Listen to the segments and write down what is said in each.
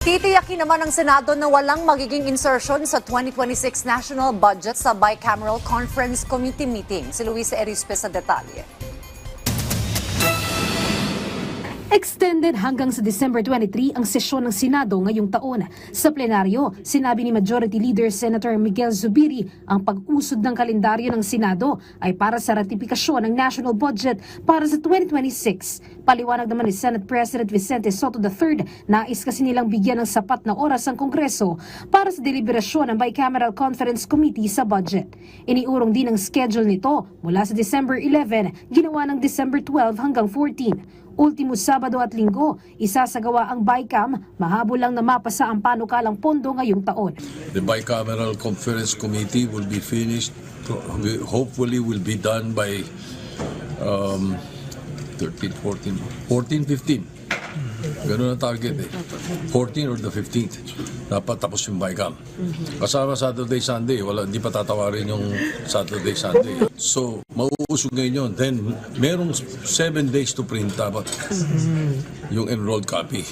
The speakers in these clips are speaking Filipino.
Titiyakin naman ng Senado na walang magiging insertion sa 2026 national budget sa Bicameral Conference Committee meeting. Si Luisa Erispe sa detalye. Extended hanggang sa December 23 ang sesyon ng Senado ngayong taon. Sa plenaryo, sinabi ni Majority Leader Senator Miguel Zubiri ang pag-usod ng kalendaryo ng Senado ay para sa ratifikasyon ng national budget para sa 2026. Paliwanag naman ni Senate President Vicente Soto III, nais kasi nilang bigyan ng sapat na oras ang Kongreso para sa deliberasyon ng Bicameral Conference Committee sa budget. Iniurong din ang schedule nito mula sa December 11, ginawa ng December 12 hanggang 14. Ultimo Sabado at Linggo, isasagawa ang BICAM, mahabol lang na mapasa ang panukalang pondo ngayong taon. The Bicameral Conference Committee will be finished, hopefully will be done by 13, 14, 15. Ganun ang target eh. 14 or the 15th. Dapat tapos yung BICAM. Kasama Saturday, Sunday. Hindi pa tatawarin yung Saturday, Sunday. So, mauusog ngayon yun. Then, merong 7 days to print dapat yung enrolled copy.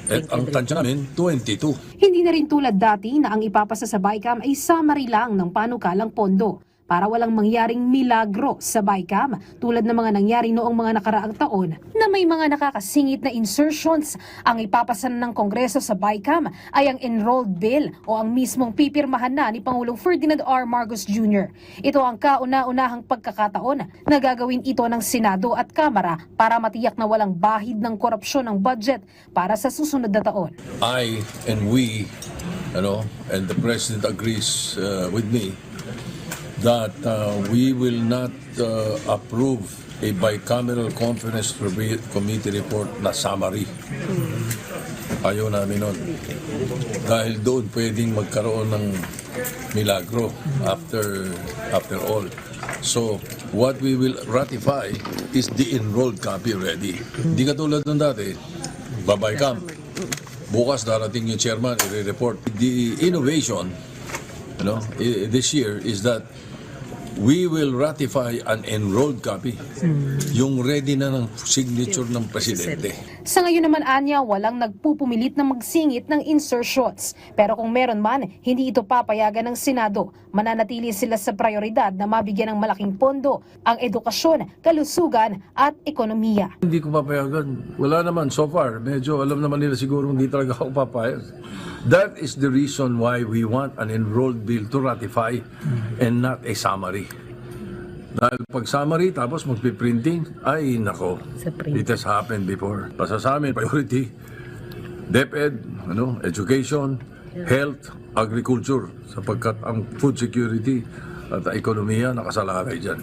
At ang tansya namin, 22. Hindi na rin tulad dati na ang ipapasa sa BICAM ay summary lang ng panukalang pondo. Para walang mangyaring milagro sa BICAM tulad ng mga nangyari noong mga nakaraang taon na may mga nakakasingit na insertions. Ang ipapasa ng Kongreso sa BICAM ay ang enrolled bill o ang mismong pipirmahan na ni Pangulong Ferdinand R. Marcos Jr. Ito ang kauna-unahang pagkakataon na gagawin ito ng Senado at Kamara para matiyak na walang bahid ng korupsyon ng budget para sa susunod na taon. I and we, and the President agrees with me that we will not approve a bicameral conference committee report na summary. Ayaw namin nun. Dahil doon pwedeng magkaroon ng milagro after all. So, what we will ratify is the enrolled copy already. Hindi katulad nun dati, babaykam. Bukas darating yung chairman, i-report. The innovation this year is that we will ratify an enrolled copy. Yung ready na ng signature ng presidente. Sa ngayon naman anya, walang nagpupumilit na magsingit ng insertions. Pero kung meron man, hindi ito papayagan ng Senado. Mananatili sila sa prioridad na mabigyan ng malaking pondo ang edukasyon, kalusugan at ekonomiya. Hindi ko papayagan. Wala naman so far. Medyo alam naman nila siguro hindi talaga ako papayag. That is the reason why we want an enrolled bill to ratify and not a summary. Dahil pag summary tapos magpiprinting, ay nako, it has happened before. Basta sa amin, priority, DepEd, education, health, agriculture, sapagkat ang food security at ekonomiya nakasalalay dyan.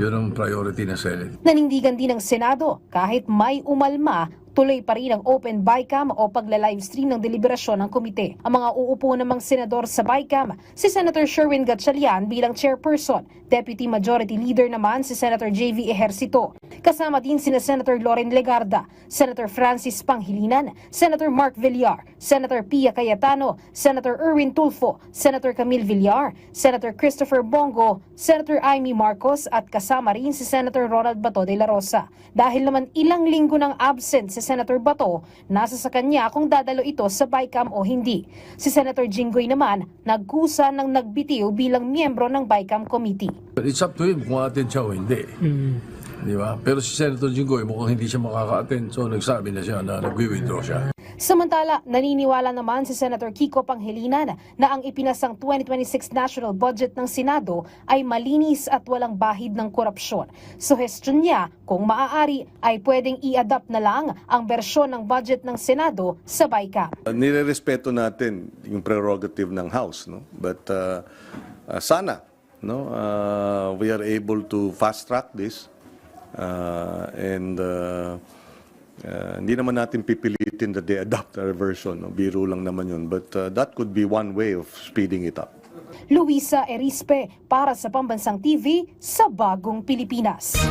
Yun ang priority ng Senate. Nanindigan din ng Senado kahit may umalma, tuloy pa rin ang open BICAM o pagla-livestream ng deliberasyon ng komite. Ang mga uupo namang senador sa BICAM, si Senator Sherwin Gatchalian bilang chairperson, Deputy Majority Leader naman si Senator J.V. Ejercito. Kasama din sina Senator Loren Legarda, Senator Francis Panghilinan, Senator Mark Villar, Senator Pia Cayetano, Senator Erwin Tulfo, Senator Camille Villar, Senator Christopher Bongo, Senator Amy Marcos at kasama rin si Senator Ronald Bato de la Rosa. Dahil naman ilang linggo nang absent si Senator Bato, nasa sa kanya kung dadalo ito sa BICAM o hindi. Si Senator Jinggoy naman, nagkusa ng nagbitiw bilang miyembro ng BICAM Committee. But it's up to him kung attend siya o hindi. Di ba? Pero si Senator Jinggoy mukhang hindi siya makaka-attend, so nagsabi na siya na nag-withdraw siya. Samantala, naniniwala naman si Senator Kiko Panghilinan na ang ipinasang 2026 national budget ng Senado ay malinis at walang bahid ng korupsyon. Suhestyon niya, kung maaari, ay pwedeng i-adapt na lang ang bersyon ng budget ng Senado sa BICAM. Nirerespeto natin yung prerogative ng House, but sana we are able to fast track this and hindi naman natin pipilitin that they adopt our version. Biro lang naman yun. But that could be one way of speeding it up. Luisa Erispe para sa Pambansang TV sa Bagong Pilipinas.